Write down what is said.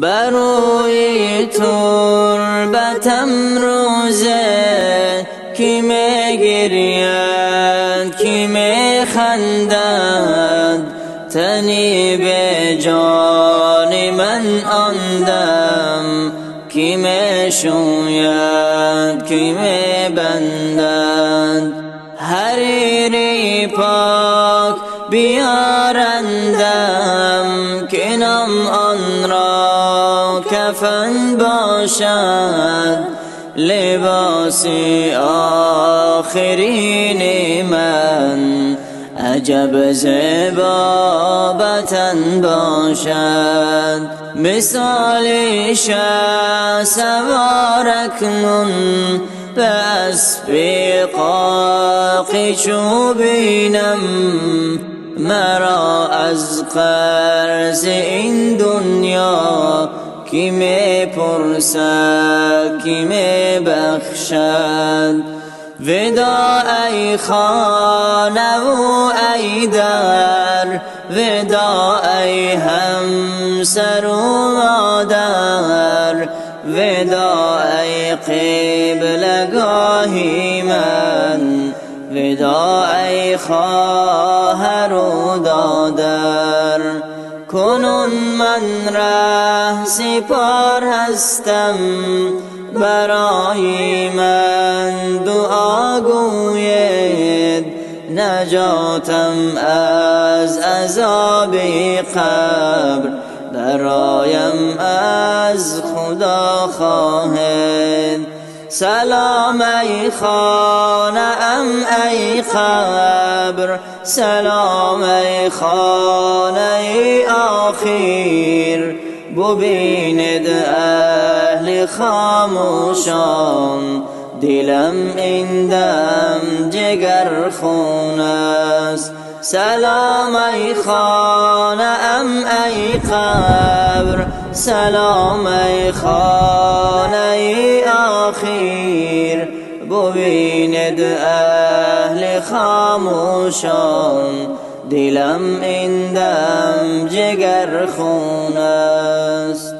بروی تربتم روزه کی میگرید کی میخندد تنی به جان من آن دم کی میشوید کی میبندد حریری پاک بیارندم کنم آن را کفن باشد لباس آخرین من عجب زیبا وطن باشد مثال شه سوار اکنون به اسب قاقی چو بینم مرا از قرض این دنیا کی میپرسد کی میبخشد ودا ای خانه و ای در ودا ای همسر و مادر ودا ای قبلگاهی من ودا ای خواهر و دادر کنون من ره سپار هستم برای من دعا گوید نجاتم از عذاب قبر برایم از خدا خواهد سلام ای خانه ام ای قبر سلام ای خانه آخر ببیند اهل خاموشان دلم این دم جگر خون است سلام ای خانه ام ای قبر سلام ای خانه آخر ببیند اهل خاموشان دلم این دم جگر خون است